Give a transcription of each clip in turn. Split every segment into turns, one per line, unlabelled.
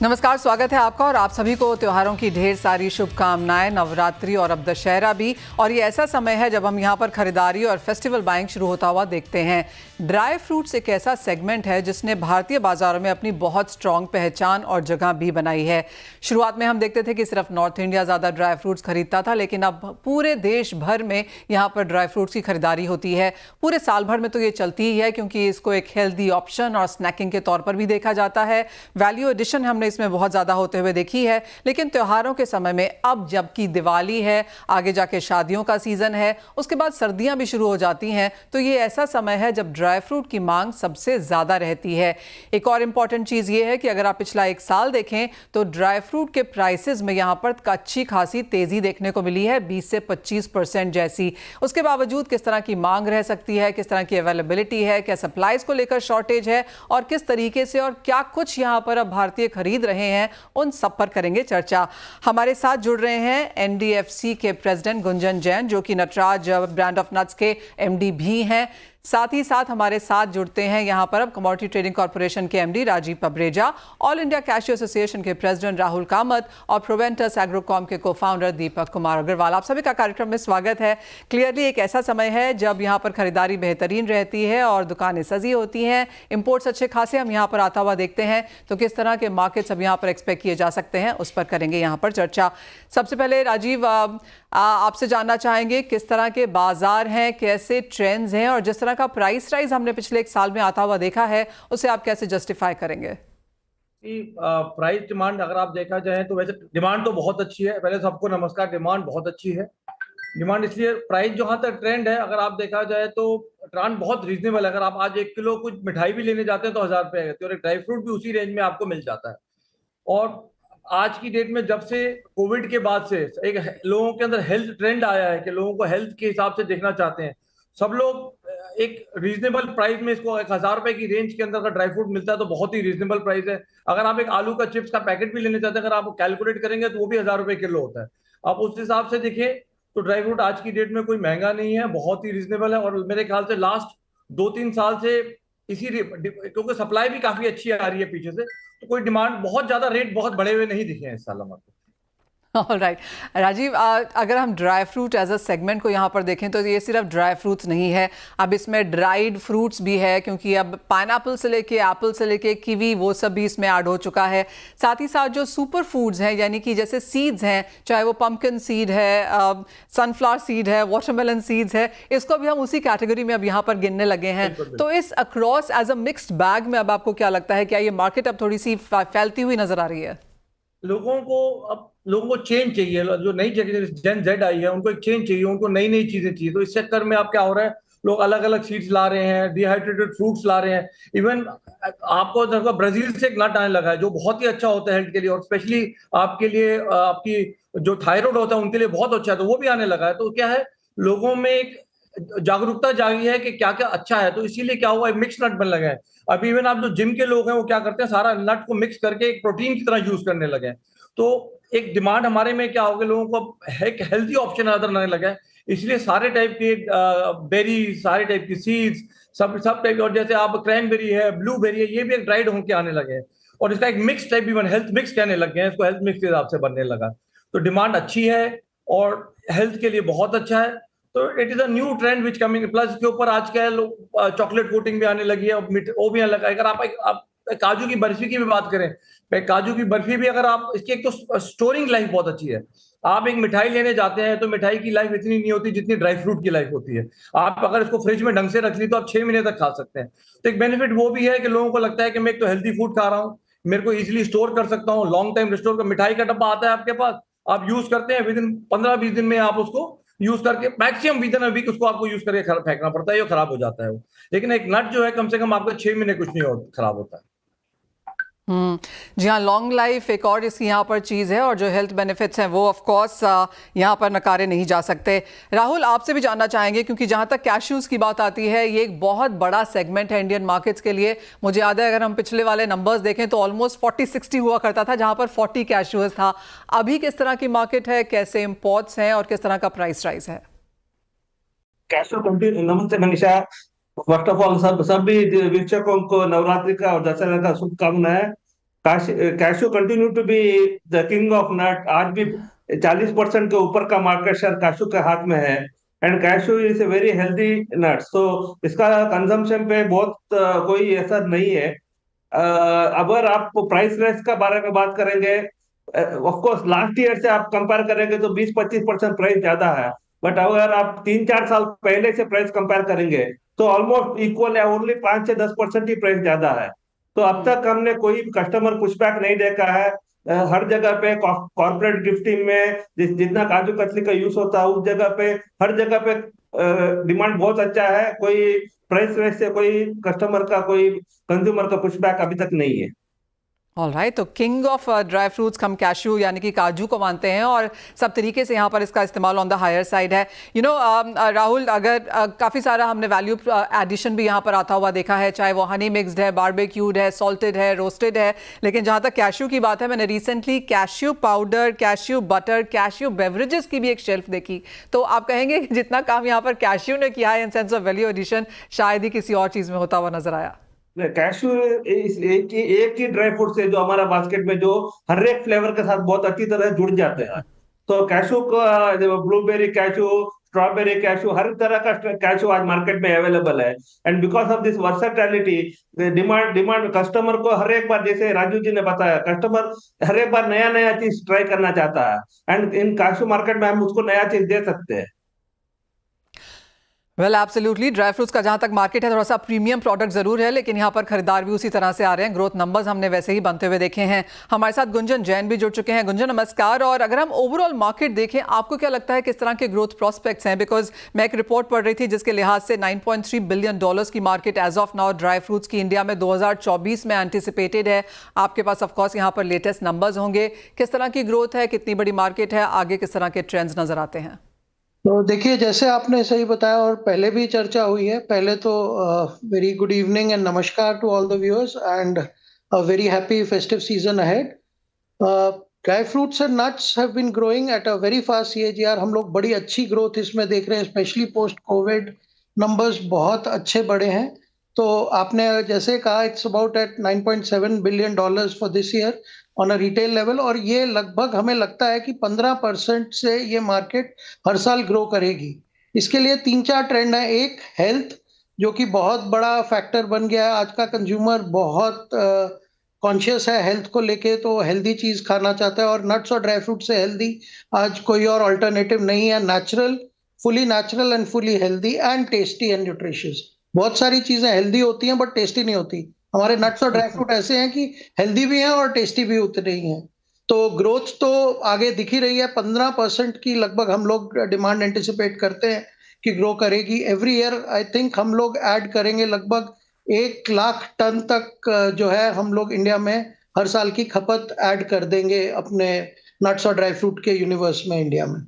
नमस्कार, स्वागत है आपका और आप सभी को त्योहारों की ढेर सारी शुभकामनाएं। नवरात्रि और अब दशहरा भी, और ये ऐसा समय है जब हम यहाँ पर खरीदारी और फेस्टिवल बाइंग शुरू होता हुआ देखते हैं। ड्राई फ्रूट्स एक ऐसा सेगमेंट है जिसने भारतीय बाजारों में अपनी बहुत स्ट्रॉन्ग पहचान और जगह भी बनाई है। शुरुआत में हम देखते थे कि सिर्फ नॉर्थ इंडिया ज़्यादा ड्राई फ्रूट्स खरीदता था, लेकिन अब पूरे देश भर में यहाँ पर ड्राई फ्रूट्स की खरीदारी होती है। पूरे साल भर में तो ये चलती ही है, क्योंकि इसको एक हेल्दी ऑप्शन और स्नैकिंग के तौर पर भी देखा जाता है। वैल्यू एडिशन हमने इसमें बहुत ज़्यादा होते हुए देखी है, लेकिन त्योहारों के समय में अब जबकि दिवाली है, आगे जाके शादियों का सीज़न है, उसके बाद सर्दियां भी शुरू हो जाती हैं, तो ये ऐसा समय है जब ड्राई फ्रूट की मांग सबसे ज़्यादा रहती है। एक और इम्पॉर्टेंट चीज़ ये है कि अगर आप पिछला एक साल देखें तो ड्राई फ्रूट के प्राइसेस में यहाँ पर अच्छी खासी तेज़ी देखने को मिली है, 20 से 25% जैसी। उसके बावजूद किस तरह की मांग रह सकती है, किस तरह की अवेलेबिलिटी है, क्या सप्लाईज को लेकर शॉर्टेज है, और किस तरीके से और क्या कुछ यहाँ पर अब भारतीय खरीद रहे हैं, उन सब पर करेंगे चर्चा। हमारे साथ जुड़ रहे हैं एनडीएफसी के प्रेसिडेंट गुंजन जैन, जो कि नटराज ब्रांड ऑफ नट्स के एमडी भी हैं। साथ ही साथ हमारे साथ जुड़ते हैं यहाँ पर अब कमोडिटी ट्रेडिंग कॉर्पोरेशन के MD Rajiv Pabreja, all India cashew association के प्रेसिडेंट राहुल कामत और प्रोवेंटस एग्रोकॉम के को-फाउंडर दीपक कुमार अग्रवाल। आप सभी का कार्यक्रम में स्वागत है। क्लियरली एक ऐसा समय है जब यहाँ पर खरीदारी बेहतरीन रहती है और दुकानें सजी होती हैं, इंपोर्ट्स अच्छे खासे हम यहाँ पर आता हुआ देखते हैं, तो किस तरह के मार्केट्स अब यहाँ पर एक्सपेक्ट किए जा सकते हैं, उस पर करेंगे यहाँ पर चर्चा। सबसे पहले राजीव, आपसे जानना चाहेंगे किस तरह के बाजार हैं, कैसे ट्रेंड्स हैं, और जिस तरह का प्राइस राइज हमने पिछले एक साल में आता हुआ देखा है, उसे आप कैसे जस्टिफाई करेंगे?
प्राइस डिमांड अगर आप देखा जाए तो वैसे डिमांड तो बहुत अच्छी है। पहले सबको नमस्कार, डिमांड बहुत अच्छी है। डिमांड इसलिए, प्राइस जहाँ तक ट्रेंड है अगर आप देखा जाए तो ट्रेंड बहुत रीजनेबल है। अगर आप आज 1 किलो कुछ मिठाई भी लेने जाते हैं तो 1000 रुपये है, और एक ड्राई फ्रूट भी उसी रेंज में आपको मिल जाता है। और आज की डेट में जब से कोविड के बाद से एक लोगों के अंदर हेल्थ ट्रेंड आया है कि लोगों को हेल्थ के हिसाब से देखना चाहते हैं, सब लोग एक रीजनेबल प्राइस में इसको 1000 रुपए की रेंज के अंदर का ड्राई फ्रूट मिलता है तो बहुत ही रीजनेबल प्राइस है। अगर आप एक आलू का चिप्स का पैकेट भी लेने चाहते हैं, अगर आप कैलकुलेट करेंगे तो वो भी 1000 रुपए किलो होता है। आप उस हिसाब से देखिए तो ड्राई फ्रूट आज की डेट में कोई महंगा नहीं है, बहुत ही रीजनेबल है। और मेरे ख्याल से लास्ट 2-3 साल से क्योंकि सप्लाई भी काफी अच्छी आ रही है पीछे से, तो कोई डिमांड बहुत ज्यादा, रेट बहुत बढ़े हुए नहीं दिखे हैं इस साल हमारे।
ऑलराइट राजीव, अगर हम dry fruit as a segment को यहाँ पर देखें तो ये सिर्फ ड्राई फ्रूट्स नहीं है, अब इसमें ड्राइड फ्रूट्स भी है, क्योंकि अब पाइनएप्पल से लेके एप्पल से लेके कीवी वो सब भी इसमें ऐड हो चुका है। साथ ही साथ जो सुपर फूड्स हैं, यानी कि जैसे सीड्स हैं, चाहे वो पम्पकिन सीड है, सनफ्लावर सीड है, वाटरमेलन सीड्स है, इसको भी हम उसी कैटेगरी में अब यहाँ पर गिनने लगे हैं। तो इस across as a mixed bag में अब आपको क्या लगता है, क्या ये मार्केट अब थोड़ी सी फैलती हुई नजर आ रही है?
लोगों को चेंज चाहिए। जो नई जेन जेड आई है उनको एक चेंज चाहिए, उनको नई नई चीजें चाहिए। तो इस चक्कर में आप क्या हो रहा है, लोग अलग अलग सीड्स ला रहे हैं, डिहाइड्रेटेड फ्रूट्स ला रहे हैं। इवन आपको देखो ब्राजील से एक नट आने लगा है जो बहुत ही अच्छा होता है हेल्थ के लिए, और स्पेशली आपके लिए, आपकी जो थायराइड होता है उनके लिए बहुत अच्छा है, तो वो भी आने लगा है। तो क्या है, लोगों में एक जागरूकता जागी है कि क्या क्या अच्छा है, तो इसीलिए क्या हुआ, मिक्स नट बनने लगे हैं। अब इवन आप जो जिम के लोग हैं वो क्या करते हैं, सारा नट को मिक्स करके एक प्रोटीन की तरह यूज करने लगे हैं। तो एक डिमांड हमारे में क्या होगा, लोगों को एक हेल्थी ऑप्शन नजर आने लगा है, इसलिए सारे टाइप के बेरी, सारे टाइप की सीड्स, सब टाइप। और जैसे आप क्रैनबेरी है, ब्लूबेरी है, ये भी एक ड्राइड होके आने लगे हैं, और इसका एक मिक्स टाइप भी हेल्थ मिक्स कहने लग गए हैं इसको, हेल्थ मिक्स के हिसाब से बनने लगा। तो डिमांड अच्छी है और हेल्थ के लिए बहुत अच्छा है। तो it is a new trend which coming. Plus के ऊपर आज क्या है, चॉकलेट कोटिंग भी आने लगी है, वो भी आने लगा है। अगर आप काजू की बर्फी की भी बात करें, काजू की बर्फी भी अगर आप, इसकी एक तो स्टोरिंग लाइफ बहुत अच्छी है। आप एक मिठाई लेने जाते हैं तो मिठाई की लाइफ इतनी नहीं होती जितनी ड्राई फ्रूट की लाइफ होती है। आप अगर इसको फ्रिज में ढंग से रख ली तो आप 6 महीने तक खा सकते हैं। तो एक बेनिफिट वो भी है कि लोगों को लगता है कि मैं एक तो हेल्थी फूड खा रहा हूँ, मेरे को इजिली स्टोर कर सकता हूँ, लॉन्ग टाइम स्टोर कर। मिठाई का डब्बा आता है आपके पास, आप यूज करते हैं, विद इन 15-20 दिन में आप उसको यूज करके, maximum within a week उसको आपको यूज करके फेंकना पड़ता है, खराब हो जाता है वो। लेकिन एक नट जो है कम से कम आपको 6 महीने कुछ नहीं खराब होता है।
जी हाँ, लॉन्ग लाइफ एक और इसकी यहाँ पर चीज़ है, और जो हेल्थ बेनिफिट्स हैं वो ऑफ कोर्स यहाँ पर नकारे नहीं जा सकते। राहुल, आपसे भी जानना चाहेंगे, क्योंकि जहाँ तक कैश्यूज़ की बात आती है, ये एक बहुत बड़ा सेगमेंट है इंडियन मार्केट्स के लिए। मुझे याद है, अगर हम पिछले वाले नंबर्स देखें तो ऑलमोस्ट 40-60 हुआ करता था, जहाँ पर 40 कैश्यूज़ था। अभी किस तरह की मार्केट है, कैसे इम्पोर्ट्स हैं और किस तरह का प्राइस राइज है?
Cashew company. नमस्ते मनीषा, फर्स्ट ऑफ ऑल सभी वीक्षकों को नवरात्रि का और दशहरा का शुभकामनाएं। Cashew continue to be the king of nut. आज भी 40% के ऊपर का मार्केट शेयर कैशू के हाथ में है। And cashew is a very healthy nut, so इसका कंजम्पशन पे बहुत कोई असर नहीं है। अगर आप प्राइस रेस का बारे में बात करेंगे, ऑफ कोर्स लास्ट ईयर से आप कंपेयर करेंगे तो 20-25% प्राइस ज्यादा है। बट अगर आप 3-4 साल पहले से प्राइस कंपेयर करेंगे तो ऑलमोस्ट इक्वल है, ओनली 5 से 10% ही प्राइस ज्यादा है। तो अब तक हमने कोई कस्टमर पुशबैक नहीं देखा है। हर जगह पे कॉर्पोरेट गिफ्टिंग में जितना काजू कतली का यूज होता है उस जगह पे, हर जगह पे डिमांड बहुत अच्छा है। कोई प्राइस रेस से कोई कस्टमर का, कोई कंज्यूमर का पुशबैक अभी तक नहीं है।
ऑल राइट, तो किंग ऑफ ड्राई फ्रूट्स हम कैशू यानी कि काजू को मानते हैं और सब तरीके से यहाँ पर इसका इस्तेमाल ऑन द हायर साइड है। राहुल, अगर काफ़ी सारा हमने वैल्यू एडिशन भी यहाँ पर आता हुआ देखा है, चाहे वो हनी मिक्सड है, बारबेक्यूड है, सॉल्टेड है, रोस्टेड है, लेकिन जहाँ तक कैशू की बात है, मैंने recently cashew powder, cashew butter, cashew beverages की भी एक शेल्फ देखी। तो आप कहेंगे कि जितना काम यहाँ पर कैशू ने किया है in sense of value addition, शायद ही किसी और चीज़ में होता हुआ नजर आया।
कैशू एक ही ड्राई फ्रूट से जो हमारा बास्केट में जो हर एक फ्लेवर के साथ बहुत अच्छी तरह जुड़ जाते हैं। तो कैशू का ब्लूबेरी कैशू, स्ट्रॉबेरी कैशू, हर तरह का कैशू आज मार्केट में अवेलेबल है। And because of this versatility, demand customer को हर एक बार, जैसे राजू जी ने बताया, कस्टमर हर एक बार नया नया चीज ट्राई करना चाहता है। एंड इन कैशू मार्केट में हम उसको नया चीज दे सकते हैं।
वेल एब्सोल्युटली, ड्राई फ्रूट्स का जहां तक मार्केट है थोड़ा सा प्रीमियम प्रोडक्ट जरूर है, लेकिन यहाँ पर खरीदार भी उसी तरह से आ रहे हैं। ग्रोथ नंबर्स हमने वैसे ही बनते हुए देखे हैं। हमारे साथ गुंजन जैन भी जुड़ चुके हैं। गुंजन नमस्कार। और अगर हम ओवरऑल मार्केट देखें, आपको क्या लगता है किस तरह के ग्रोथ प्रोस्पेक्ट्स हैं? बिकॉज मैं एक रिपोर्ट पढ़ रही थी जिसके लिहाज से $9.3 बिलियन की market as of now dry fruits की इंडिया में 2024 में एंटिसिपेटेड है। आपके पास ऑफकोर्स यहाँ पर लेटेस्ट नंबर्स होंगे। किस तरह की ग्रोथ है, कितनी बड़ी मार्केट है, आगे किस तरह के ट्रेंड्स नजर आते हैं?
तो देखिए, जैसे आपने सही बताया और पहले भी चर्चा हुई है, पहले तो वेरी गुड इवनिंग एंड नमस्कार to all the viewers and a very happy festive season ahead. Dry fruits and nuts have been growing at a very fast CAGR। हम लोग बड़ी अच्छी ग्रोथ इसमें देख रहे हैं, स्पेशली पोस्ट कोविड नंबर्स बहुत अच्छे बढ़े हैं। तो आपने जैसे कहा, it's about at $9.7 billion for this year on a retail level, और ये लगभग हमें लगता है कि 15% से ये मार्केट हर साल ग्रो करेगी। इसके लिए 3-4 ट्रेंड है। एक, हेल्थ, जो कि बहुत बड़ा फैक्टर बन गया है। आज का कंज्यूमर बहुत कॉन्शियस है हेल्थ को लेके, तो हेल्दी चीज खाना चाहता है, और नट्स और ड्राई फ्रूट से हेल्दी आज कोई और अल्टरनेटिव नहीं है। Fully natural and fully healthy and tasty and nutritious. बहुत सारी चीजें हेल्दी होती हैं बट टेस्टी नहीं होती। हमारे नट्स और ड्राई फ्रूट ऐसे हैं कि हेल्दी भी हैं और टेस्टी भी उतने ही हैं। तो ग्रोथ तो आगे दिख ही रही है। 15% की लगभग हम लोग डिमांड एंटिसिपेट करते हैं कि ग्रो करेगी। एवरी ईयर आई थिंक हम लोग ऐड करेंगे लगभग 1 लाख टन तक जो है हम लोग इंडिया में हर साल की खपत ऐड कर देंगे अपने नट्स और ड्राई फ्रूट के यूनिवर्स में इंडिया में।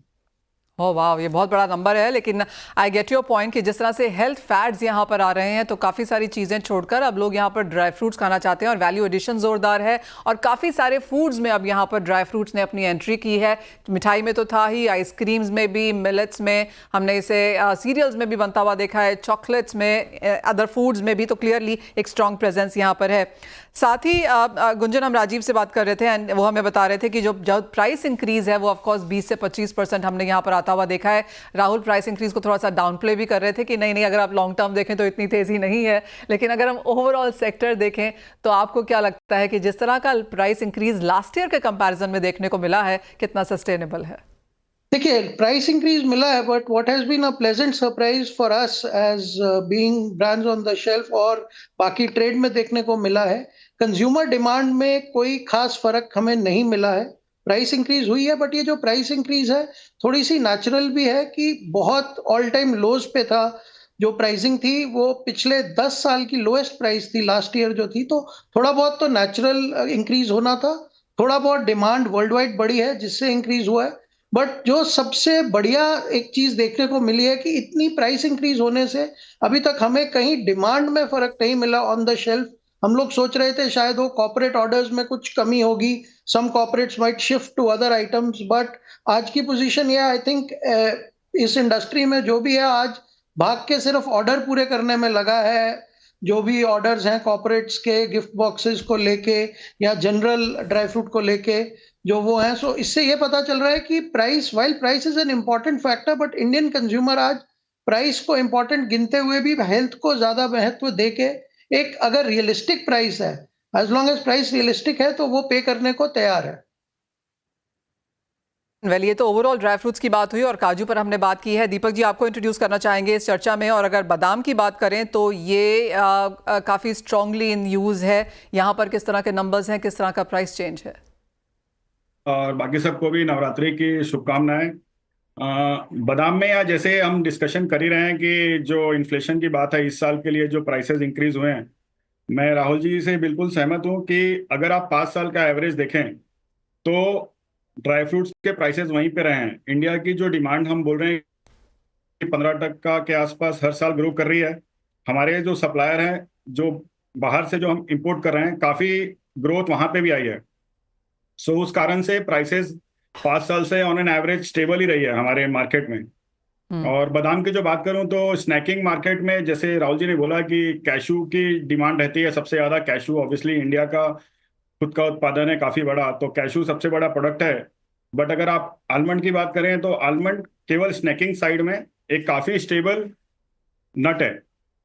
ओह वाह, ये बहुत बड़ा नंबर है। लेकिन आई गेट योर पॉइंट कि जिस तरह से हेल्थ फैट्स यहाँ पर आ रहे हैं, तो काफ़ी सारी चीज़ें छोड़कर अब लोग यहाँ पर ड्राई फ्रूट्स खाना चाहते हैं और वैल्यू एडिशन ज़ोरदार है। और काफ़ी सारे फूड्स में अब यहाँ पर ड्राई फ्रूट्स ने अपनी एंट्री की है। मिठाई में तो था ही, आइसक्रीम्स में भी, मिलेट्स में, हमने इसे सीरियल्स में भी बनता हुआ देखा है, चॉकलेट्स में, अदर फूड्स में भी। तो क्लियरली एक स्ट्रॉन्ग प्रेजेंस यहाँ पर है। साथ ही गुंजन, हम राजीव से बात कर रहे थे एंड वो हमें बता रहे थे कि जो प्राइस इंक्रीज है वो ऑफकोर्स 20 से 25% हमने यहाँ पर आता हुआ देखा है। राहुल प्राइस इंक्रीज को थोड़ा सा डाउन प्ले भी कर रहे थे कि नहीं, अगर आप लॉन्ग टर्म देखें तो इतनी तेजी नहीं है। लेकिन अगर हम ओवरऑल सेक्टर देखें तो आपको क्या लगता है कि जिस तरह का प्राइस इंक्रीज लास्ट ईयर के कंपैरिजन में देखने को मिला है, कितना सस्टेनेबल है?
देखिए, प्राइस इंक्रीज मिला है, but what has been a pleasant surprise for us as being brands on the shelf और बाकी ट्रेड में देखने को मिला है, कंज्यूमर डिमांड में कोई खास फर्क हमें नहीं मिला है। प्राइस इंक्रीज हुई है, बट ये जो प्राइस इंक्रीज है थोड़ी सी नेचुरल भी है कि बहुत ऑल टाइम लोज पे था। जो प्राइसिंग थी वो पिछले 10 साल की लोएस्ट प्राइस थी लास्ट ईयर जो थी। तो थोड़ा बहुत तो नेचुरल इंक्रीज होना था। थोड़ा बहुत डिमांड वर्ल्ड वाइड बढ़ी है जिससे इंक्रीज हुआ है। बट जो सबसे बढ़िया एक चीज देखने को मिली है कि इतनी प्राइस इंक्रीज होने से अभी तक हमें कहीं डिमांड में फर्क नहीं मिला ऑन द शेल्फ। हम लोग सोच रहे थे शायद वो कॉर्पोरेट ऑर्डर्स में कुछ कमी होगी, some corporates might shift to other items, but आज की पोजीशन ये आई थिंक इस इंडस्ट्री में जो भी है आज भाग के सिर्फ ऑर्डर पूरे करने में लगा है। जो भी ऑर्डर्स हैं कॉर्पोरेट्स के गिफ्ट बॉक्सेस को लेके या जनरल ड्राई फ्रूट को लेके जो वो हैं, सो इससे ये पता चल रहा है कि price is an important factor, but Indian consumer आज प्राइस को इम्पोर्टेंट गिनते हुए भी हेल्थ को ज्यादा महत्व देके एक अगर रियलिस्टिक प्राइस है, as long as price realistic है, तो वो पे करने को तैयार है।
वेल, ये तो ओवरऑल ड्राई फ्रूट्स की बात हुई और काजू पर हमने बात की है। दीपक जी, आपको इंट्रोड्यूस करना चाहेंगे इस चर्चा में। और अगर बादाम की बात करें तो ये काफ़ी स्ट्रांगली इन यूज़ है। यहाँ पर किस तरह के नंबर्स हैं, किस तरह का प्राइस चेंज है?
और बाकी सबको भी नवरात्रि की शुभकामनाएं। बादाम में या जैसे हम डिस्कशन कर ही रहे हैं कि जो इन्फ्लेशन की बात है, इस साल के लिए जो प्राइसेस इंक्रीज हुए हैं, मैं राहुल जी से बिल्कुल सहमत हूं कि अगर आप 5 साल का एवरेज देखें तो ड्राई फ्रूट्स के प्राइसेस वहीं पे रहे हैं। इंडिया की जो डिमांड हम बोल रहे हैं कि 15% के आसपास हर साल ग्रो कर रही है। हमारे जो सप्लायर हैं, जो बाहर से जो हम इंपोर्ट कर रहे हैं, काफ़ी ग्रोथ वहाँ पे भी आई है। सो उस कारण से प्राइसेस 5 साल से ऑन एन एवरेज स्टेबल ही रही है हमारे मार्केट में। और बादाम की जो बात करूं तो स्नैकिंग मार्केट में, जैसे राहुल जी ने बोला कि कैशू की डिमांड रहती है सबसे ज़्यादा। कैशू ऑब्वियसली इंडिया का खुद का उत्पादन है काफ़ी बड़ा, तो कैशू सबसे बड़ा प्रोडक्ट है। बट अगर आप आलमंड की बात करें तो आलमंड केवल स्नैकिंग साइड में एक काफ़ी स्टेबल नट है।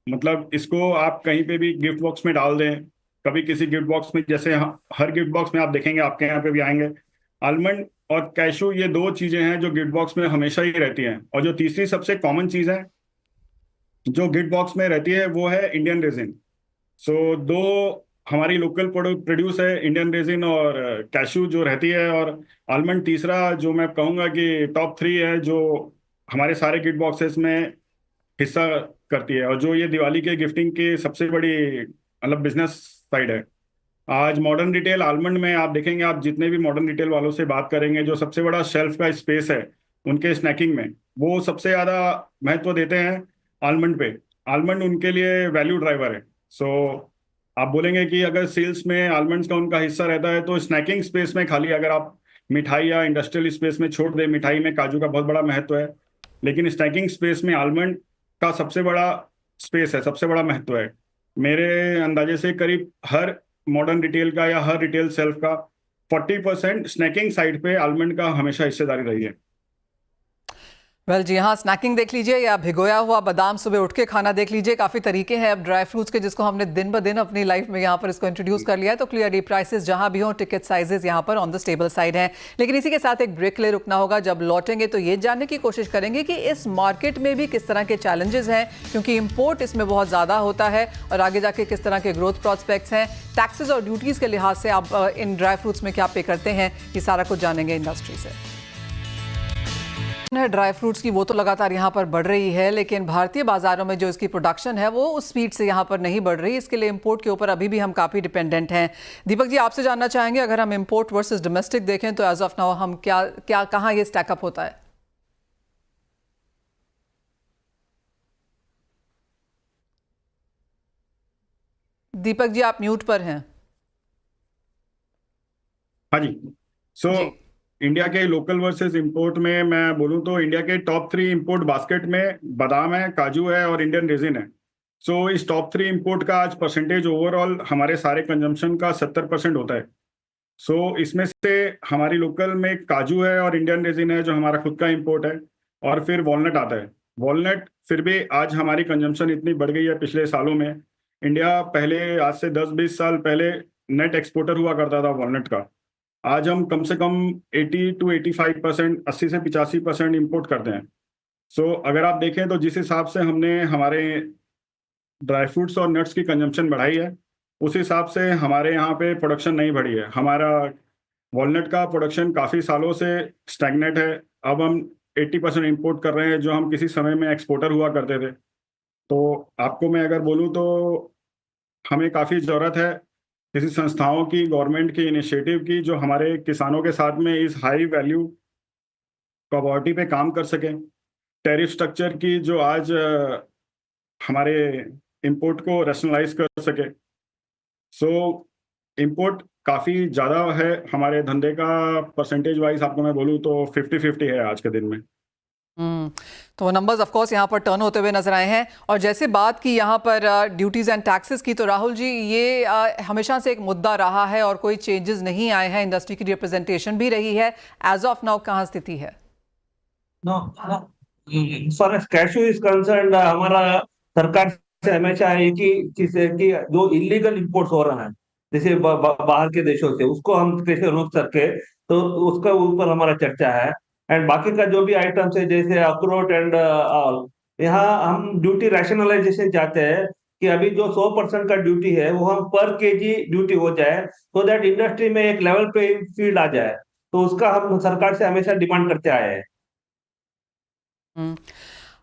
मतलब इसको आप कहीं पे भी गिफ्ट बॉक्स में डाल दें, कभी किसी गिफ्ट बॉक्स में, जैसे हर गिफ्ट बॉक्स में आप देखेंगे, आपके यहाँ पे भी आएंगे, आलमंड और कैशू ये 2 चीज़ें हैं जो गिफ्ट बॉक्स में हमेशा ही रहती हैं। और जो तीसरी सबसे कॉमन चीज़ है जो गिफ्ट बॉक्स में रहती है वो है इंडियन रेजिन। सो 2 हमारी लोकल प्रोड्यूस है, इंडियन रेजिन और कैशू जो रहती है, और आलमंड तीसरा जो मैं कहूँगा कि टॉप 3 है जो हमारे सारे गिफ्ट बॉक्सेस में हिस्सा करती है। और जो ये दिवाली के गिफ्टिंग की सबसे बड़ी मतलब बिजनेस साइड है। आज मॉडर्न रिटेल आलमंड में आप देखेंगे, आप जितने भी मॉडर्न रिटेल वालों से बात करेंगे, जो सबसे बड़ा शेल्फ का स्पेस है उनके स्नैकिंग में, वो सबसे ज़्यादा महत्व देते हैं आलमंड पे। आलमंड उनके लिए वैल्यू ड्राइवर है। सो आप बोलेंगे कि अगर सेल्स में आलमंड्स का उनका हिस्सा रहता है तो स्नैकिंग स्पेस में खाली अगर आप मिठाई या इंडस्ट्रियल स्पेस में छोड़ दें, मिठाई में काजू का बहुत बड़ा महत्व है, लेकिन स्नैकिंग स्पेस में आलमंड का सबसे बड़ा स्पेस है, सबसे बड़ा महत्व है। मेरे अंदाजे से करीब हर मॉडर्न रिटेल का या हर रिटेल सेल्फ का 40% स्नैकिंग साइड पे आलमंड का हमेशा हिस्सेदारी रही है।
वेल जी हाँ, स्नैकिंग देख लीजिए या भिगोया हुआ बादाम सुबह उठ के खाना देख लीजिए, काफ़ी तरीके हैं अब ड्राई फ्रूट्स के जिसको हमने दिन ब दिन अपनी लाइफ में यहाँ पर इसको इंट्रोड्यूस कर लिया है। तो क्लियरली प्राइसेस जहाँ भी हों, टिकट साइजेस यहाँ पर ऑन द स्टेबल साइड हैं। लेकिन इसी के साथ एक ब्रेक ले रुकना होगा। जब लौटेंगे तो ये जानने की कोशिश करेंगे कि इस मार्केट में भी किस तरह के चैलेंजेस हैं, क्योंकि इम्पोर्ट इसमें बहुत ज़्यादा होता है, और आगे जाके किस तरह के ग्रोथ प्रॉस्पेक्ट्स हैं, टैक्सेस और ड्यूटीज़ के लिहाज से आप इन ड्राई फ्रूट्स में क्या पे करते हैं, ये सारा कुछ जानेंगे इंडस्ट्री से। ड्राई फ्रूट्स की वो तो लगातार यहाँ पर बढ़ रही है, लेकिन भारतीय बाजारों में जो इसकी प्रोडक्शन है वो उस स्पीड से यहाँ पर नहीं बढ़ रही। इसके लिए इंपोर्ट के ऊपर अभी भी हम काफ़ी डिपेंडेंट हैं। दीपक जी, आपसे जानना चाहेंगे, अगर हम इंपोर्ट वर्सेस डोमेस्टिक देखें तो एज ऑफ नाउ हम कहाँ ये स्टैकअप होता है? दीपक जी, आप म्यूट पर हैं।
हाँ जी। सो इंडिया के लोकल वर्सेस इंपोर्ट में मैं बोलूं तो इंडिया के टॉप 3 इंपोर्ट बास्केट में बादाम है, काजू है और इंडियन रेजिन है। सो इस टॉप 3 इंपोर्ट का आज परसेंटेज ओवरऑल हमारे सारे कंजम्पशन का 70% होता है। सो इसमें से हमारी लोकल में काजू है और इंडियन रेजिन है जो हमारा खुद का इंपोर्ट है, और फिर वॉलनट आता है। वॉलनट फिर भी आज हमारी कंजम्पशन इतनी बढ़ गई है पिछले सालों में। इंडिया पहले आज से 10-20 साल पहले नेट एक्सपोर्टर हुआ करता था वॉलनट का। आज हम कम से कम 80 to 85%, 80 से 85% इंपोर्ट करते हैं। सो अगर आप देखें तो जिस हिसाब से हमने हमारे ड्राई फ्रूट्स और नट्स की कंजम्पशन बढ़ाई है, उस हिसाब से हमारे यहाँ पे प्रोडक्शन नहीं बढ़ी है। हमारा वॉलनट का प्रोडक्शन काफ़ी सालों से स्टैग्नेट है। अब हम 80% इंपोर्ट कर रहे हैं, जो हम किसी समय में एक्सपोर्टर हुआ करते थे। तो आपको मैं अगर बोलूँ तो हमें काफ़ी ज़रूरत है किसी संस्थाओं की, गवर्नमेंट की इनिशिएटिव की, जो हमारे किसानों के साथ में इस हाई वैल्यू कमोडिटी पे काम कर सकें। टैरिफ स्ट्रक्चर की जो आज हमारे इंपोर्ट को रैशनलाइज कर सके। सो इंपोर्ट काफ़ी ज़्यादा है हमारे धंधे का। परसेंटेज वाइज आपको मैं बोलूँ तो 50-50 है आज के दिन में।
तो नंबर्स ऑफ कोर्स यहाँ पर टर्न होते हुए नजर आए हैं। और जैसे बात की यहाँ पर ड्यूटीज एंड टैक्सेस की, तो राहुल जी ये हमेशा से एक मुद्दा रहा है और कोई चेंजेस नहीं आए हैं, इंडस्ट्री की रिप्रेजेंटेशन भी रही है। एज ऑफ नाउ कहाँ स्थिति है?
For as cashew is concerned, हमारा सरकार से हमेशा एक ही चीज है कि जो इलीगल इंपोर्ट्स हो रहा है जैसे बाहर के देशों से, उसको हम कैसे रोक सके, तो उसका ऊपर हमारा चर्चा है। एंड बाकी का जो भी आइटम्स है जैसे अखरोट एंड ऑल, यहाँ हम ड्यूटी रैशनलाइजेशन चाहते हैं कि अभी जो 100% का ड्यूटी है वो हम पर केजी ड्यूटी हो जाए, सो दैट इंडस्ट्री में एक लेवल प्लेइंग फील्ड आ जाए। तो उसका हम सरकार से हमेशा डिमांड करते आए हैं।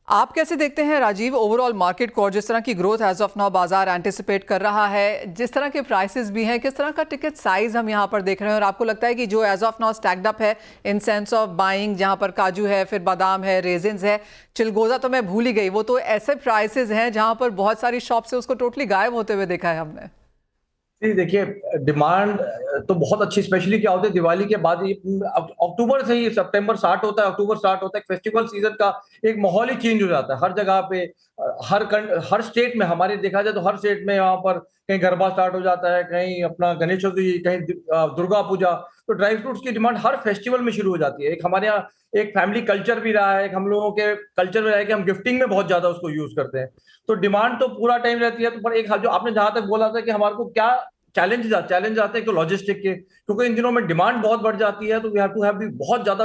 आप कैसे देखते हैं राजीव ओवरऑल मार्केट को, और जिस तरह की ग्रोथ एज ऑफ नाउ बाजार एंटिसिपेट कर रहा है, जिस तरह के प्राइसेस भी हैं, किस तरह का टिकट साइज हम यहां पर देख रहे हैं? और आपको लगता है कि जो as of now stacked up है इन सेंस ऑफ बाइंग, जहां पर काजू है, फिर बादाम है, रेजिन्स है, चिलगोजा तो मैं भूल ही गई, वो तो ऐसे प्राइसेस हैं जहां पर बहुत सारी शॉप से उसको टोटली गायब होते हुए देखा है हमने।
जी देखिए, डिमांड तो बहुत अच्छी, स्पेशली क्या होता है दिवाली के बाद, अक्टूबर से ही सितंबर स्टार्ट होता है, अक्टूबर स्टार्ट होता है, फेस्टिवल सीजन का एक माहौल ही चेंज हो जाता है हर जगह पे। हर स्टेट में, हमारे देखा जाए तो हर स्टेट में यहाँ पर कहीं गरबा स्टार्ट हो जाता है, कहीं अपना गणेश चतुर्थी, कहीं दुर्गा पूजा। तो ड्राई फ्रूट्स की डिमांड हर फेस्टिवल में शुरू हो जाती है। एक हमारे यहाँ एक फैमिली कल्चर भी रहा है, एक हम लोगों के कल्चर में रहा है कि हम गिफ्टिंग में बहुत ज्यादा उसको यूज करते हैं। तो डिमांड तो पूरा टाइम रहती है। तो पर एक जो आपने जहां तक बोला था कि हमारे को क्या चैलेंज आते हैं, तो लॉजिस्टिक के, क्योंकि इन दिनों में डिमांड बहुत बढ़ जाती है, तो वी हैव टू हैव भी बहुत ज्यादा,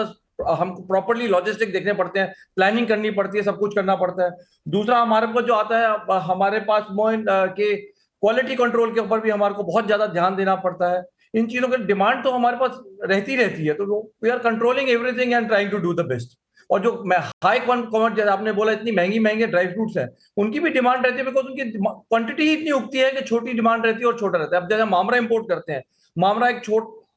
हमको प्रॉपर्ली लॉजिस्टिक देखने पड़ते हैं, प्लानिंग करनी पड़ती है, सब कुछ करना पड़ता है। दूसरा हमारे पास जो आता है, हमारे पास मोइन के क्वालिटी कंट्रोल के ऊपर भी हमारे को बहुत ज्यादा ध्यान देना पड़ता है। इन चीजों की डिमांड तो हमारे पास रहती है, तो we are controlling everything and trying to do the best. और जो हाई क्वांटिटी, जैसे आपने बोला इतनी महंगे ड्राई फ्रूट्स हैं, उनकी भी डिमांड रहती है, बिकॉज उनकी क्वांटिटी ही इतनी उगती है कि छोटी डिमांड रहती है और छोटा रहता है। अब जैसे मामरा इंपोर्ट करते हैं, मामरा एक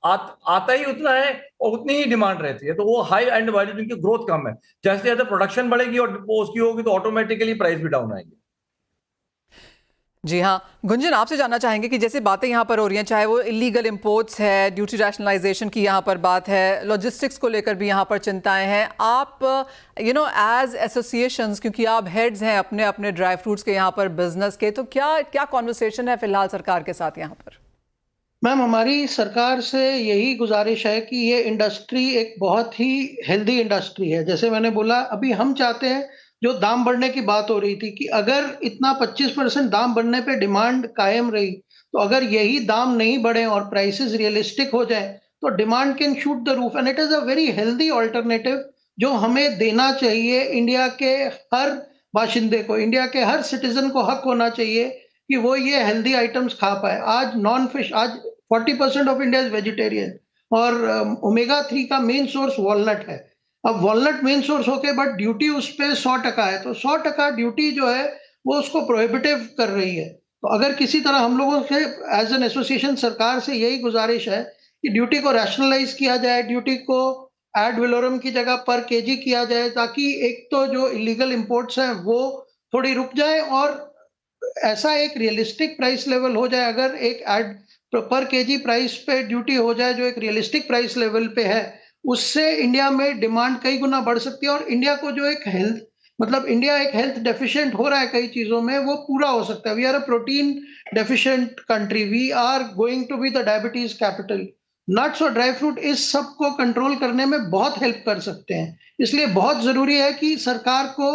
आता ही उतना है और उतनी ही डिमांड रहती है, तो वो हाई एंड वैल्यू, जिनकी ग्रोथ कम है। जैसे जैसे प्रोडक्शन बढ़ेगी और वो उसकी होगी, तो ऑटोमेटिकली प्राइस भी डाउन आएंगे।
जी हाँ, गुंजन आपसे जानना चाहेंगे कि जैसे बातें यहाँ पर हो रही हैं, चाहे वो इलीगल इंपोर्ट्स है, ड्यूटी रैशनलाइजेशन की यहाँ पर बात है, लॉजिस्टिक्स को लेकर भी यहाँ पर चिंताएं हैं, आप एज एसोसिएशंस, क्योंकि आप हेड्स हैं अपने अपने ड्राई फ्रूट्स के यहाँ पर बिजनेस के, तो क्या क्या कॉन्वर्सेशन है फिलहाल सरकार के साथ यहाँ पर?
मैम, हमारी सरकार से यही गुजारिश है कि ये इंडस्ट्री एक बहुत ही हेल्दी इंडस्ट्री है। जैसे मैंने बोला, अभी हम चाहते हैं, जो दाम बढ़ने की बात हो रही थी, कि अगर इतना 25% दाम बढ़ने पे डिमांड कायम रही, तो अगर यही दाम नहीं बढ़े और प्राइसेस रियलिस्टिक हो जाए, तो demand can shoot the roof, and it is a very healthy alternative जो हमें देना चाहिए। इंडिया के हर बाशिंदे को, इंडिया के हर सिटीजन को हक होना चाहिए कि वो ये हेल्दी आइटम्स खा पाए। आज नॉन फिश, आज 40% ऑफ इंडिया इज वेजिटेरियन, और ओमेगा 3 का मेन सोर्स वॉलनट है। अब वॉलनट मेन सोर्स होके बट ड्यूटी उस पे 100% है, तो 100% ड्यूटी जो है वो उसको प्रोहिबिटिव कर रही है। तो अगर किसी तरह हम लोगों से एज एन एसोसिएशन सरकार से यही गुजारिश है कि ड्यूटी को रैशनलाइज किया जाए, ड्यूटी को एड वेलोरम की जगह पर केजी किया जाए, ताकि एक तो जो इलीगल इंपोर्ट्स हैं वो थोड़ी रुक जाए, और ऐसा एक रियलिस्टिक प्राइस लेवल हो जाए। अगर एक एड पर केजी प्राइस पे ड्यूटी हो जाए जो एक रियलिस्टिक प्राइस लेवल पे है, उससे इंडिया में डिमांड कई गुना बढ़ सकती है, और इंडिया को जो एक हेल्थ, मतलब इंडिया एक हेल्थ डेफिशिएंट हो रहा है कई चीजों में, वो पूरा हो सकता है। We are a protein deficient country, we are going to be the diabetes capital. Nuts और ड्राई फ्रूट इस सब को कंट्रोल करने में बहुत हेल्प कर सकते हैं। इसलिए बहुत जरूरी है कि सरकार को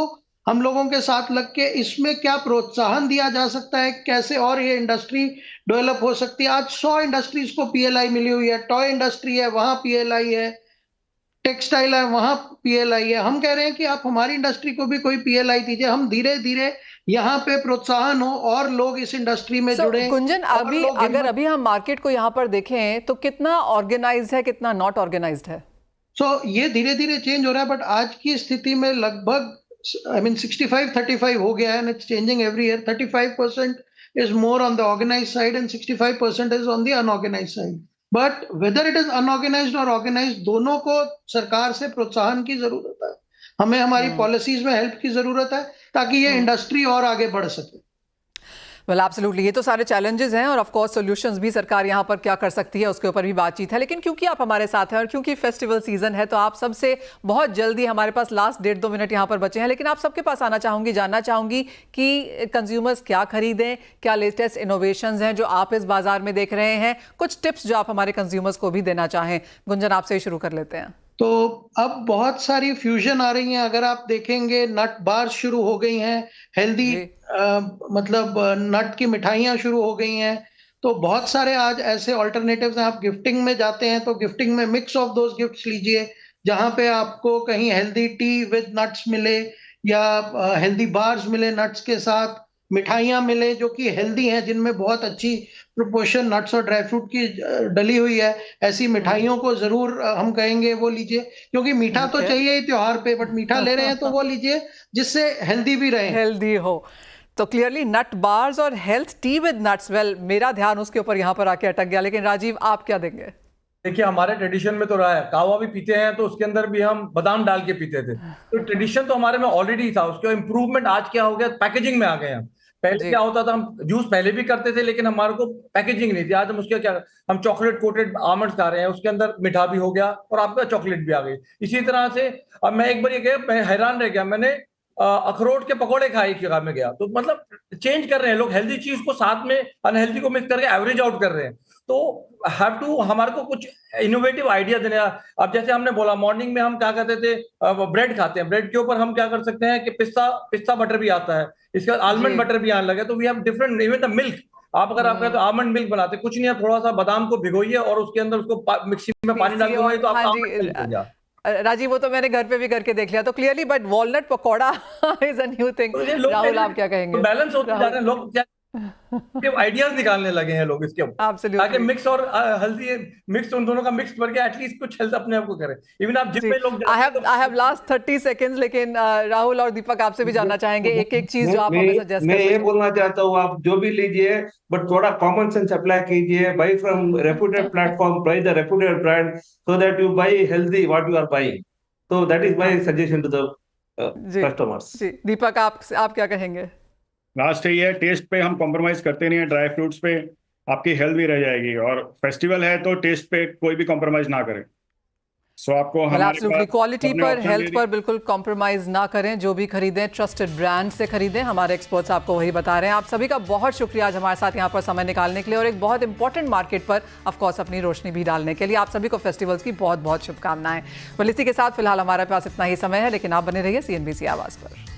हम लोगों के साथ लग के इसमें क्या प्रोत्साहन दिया जा सकता है, कैसे और ये इंडस्ट्री डेवलप हो सकती है। आज 100 इंडस्ट्रीज को पीएलआई मिली हुई है, टॉय इंडस्ट्री है वहां पीएलआई है, टेक्सटाइल है वहां पीएलआई है। हम कह रहे हैं कि आप हमारी इंडस्ट्री को भी कोई पीएलआई दीजिए, हम धीरे धीरे यहाँ पे प्रोत्साहन हो और लोग इस इंडस्ट्री में जुड़े।
गुंजन, अभी हम मार्केट को यहाँ पर देखें तो कितना ऑर्गेनाइज्ड है, कितना नॉट ऑर्गेनाइज्ड है?
ये धीरे धीरे चेंज हो रहा है, बट आज की स्थिति में लगभग 65-35 हो गया है, and it's changing every year. 35% is more on the organized side and 65% is on the unorganized side. But whether it is unorganized or organized, दोनों को सरकार से प्रोत्साहन की जरूरत है। हमें हमारी पॉलिसीज में हेल्प की जरूरत है, ताकि ये इंडस्ट्री और आगे बढ़ सके।
वेल एब्सोल्युटली, ये तो सारे चैलेंजेस हैं और ऑफ कोर्स सॉल्यूशंस भी सरकार यहाँ पर क्या कर सकती है उसके ऊपर भी बातचीत है। लेकिन क्योंकि आप हमारे साथ हैं और क्योंकि फेस्टिवल सीजन है तो आप सबसे बहुत जल्दी, हमारे पास लास्ट 1.5-2 मिनट यहाँ पर बचे हैं, लेकिन आप सबके पास आना चाहूँगी, जानना चाहूँगी कि कंज्यूमर्स क्या खरीदें, क्या लेटेस्ट इनोवेशंस हैं जो आप इस बाजार में देख रहे हैं, कुछ टिप्स जो आप हमारे कंज्यूमर्स को भी देना चाहें। गुंजन, आपसे ही शुरू कर लेते हैं।
तो अब बहुत सारी फ्यूजन आ रही हैं। अगर आप देखेंगे नट बार शुरू हो गई हैं, हेल्दी
जी।
मतलब नट की मिठाइयाँ शुरू हो गई हैं। तो बहुत सारे आज ऐसे ऑल्टरनेटिव्स हैं। आप गिफ्टिंग में जाते हैं तो गिफ्टिंग में मिक्स ऑफ दोज गिफ्ट्स लीजिए, जहाँ पे आपको कहीं हेल्दी टी विद नट्स मिले या हेल्दी बार्स मिले नट्स के साथ, मिठाइयाँ मिले जो कि हेल्दी हैं, जिनमें बहुत अच्छी प्रोपोर्शन नट्स और ड्राई फ्रूट की डली हुई है। ऐसी मिठाइयों को जरूर हम कहेंगे वो लीजिए, क्योंकि मीठा तो
ठीक है।
चाहिए ही त्योहार पे, बट मीठा ले रहे हैं तो वो लीजिए जिससे हेल्दी भी रहें।
हेल्दी हो। तो क्लियरली नट बार्स और health T with nuts, well मेरा ध्यान उसके ऊपर यहाँ पर आके अटक गया, लेकिन राजीव आप क्या देंगे?
देखिए, हमारे ट्रेडिशन में तो रहा है, कहवा भी पीते हैं तो उसके अंदर भी हम बादाम डाल के पीते थे। तो ट्रेडिशन तो हमारे में ऑलरेडी था, उसके इम्प्रूवमेंट आज क्या हो गया, पैकेजिंग में आ गए हैं। पहले
जी।
क्या होता था, हम जूस पहले भी करते थे लेकिन हमारे को पैकेजिंग नहीं थी। आज हम उसके क्या, हम चॉकलेट कोटेड आमंड्स खा रहे हैं, उसके अंदर मीठा भी हो गया और आपका चॉकलेट भी आ गई। इसी तरह से अब मैं एक बार ये गया, मैं हैरान रह गया, मैंने अखरोट के पकौड़े खाए एक जगह में गया, तो मतलब चेंज कर रहे हैं लोग, हेल्दी चीज को साथ में अनहेल्दी को मिक्स करके एवरेज आउट कर रहे हैं। तो हैव टू, हमारे को कुछ इनोवेटिव आइडिया देने। अब जैसे हमने बोला, मॉर्निंग में हम क्या करते थे, ब्रेड खाते हैं, ब्रेड के ऊपर हम क्या कर सकते हैं कि पिस्ता बटर भी आता है, इसके बाद आलमंड बटर भी आने लगे। तो we have different, even the milk, आप अगर आप कहते तो आलमंड मिल्क बनाते, कुछ नहीं है, थोड़ा सा बादाम को भिगोइए और उसके अंदर उसको मिक्सी में पानी डाल के घुमाइए तो आपका
हाँ
आलमंड मिल्क हो
जी,
गया।
राजीव वो तो मैंने घर पे भी करके देख लिया, तो clearly but walnut pakora is a new thing.
तो ये लोग
राहुल, आप क्या कहेंगे?
बैलेंस होते जा रहे हैं लोग, क्या आइडियाज निकालने लगे हैं लोग इसके ऊपर, ताकि
एब्सोल्युटली
मिक्स और हेल्दी मिक्स, उन दोनों का मिक्स करके एटलीस्ट कुछ हेल्थ अपने आप को करें। इवन आप जिम
जी।
में लोग
आई हैव लास्ट 30 सेकंड्स, लेकिन राहुल और दीपक आपसे भी जानना चाहेंगे एक एक चीज जो आप हमें सजेस्ट
मैं
कर
ये
सकते हैं।
बोलना चाहता हूँ, आप जो भी लीजिए बट थोड़ा कॉमन सेंस अप्लाई कीजिए, buy from reputed platform, buy the reputed brand, so that you buy healthy what you are buying. तो that is my suggestion to the
जी
कस्टमर्स।
जी, दीपक आप क्या कहेंगे?
लास्ट यही है, टेस्ट पे हम कॉम्प्रोमाइज करते नहीं है, ड्राई फ्रूट्स पे आपकी हेल्थ भी रह जाएगी, और फेस्टिवल है तो टेस्ट पे कोई भी कॉम्प्रोमाइज ना करें। सो आपको हमारे
एब्सोल्युटली,
पास
क्वालिटी
हमने
पर,
option
हेल्थ
दे
पर
दी।
बिल्कुल कॉम्प्रोमाइज ना करें। जो भी खरीदें ट्रस्टेड ब्रांड से खरीदें, हमारे एक्सपर्ट्स आपको वही बता रहे हैं। आप सभी का बहुत शुक्रिया आज हमारे साथ यहाँ पर समय निकालने के लिए और एक बहुत इंपॉर्टेंट मार्केट पर ऑफ कोर्स अपनी रोशनी भी डालने के लिए। आप सभी को फेस्टिवल्स की बहुत बहुत शुभकामनाएं। वेल, इसी के साथ फिलहाल हमारे पास इतना ही समय है, लेकिन आप बने रहिए CNBC आवाज़ पर।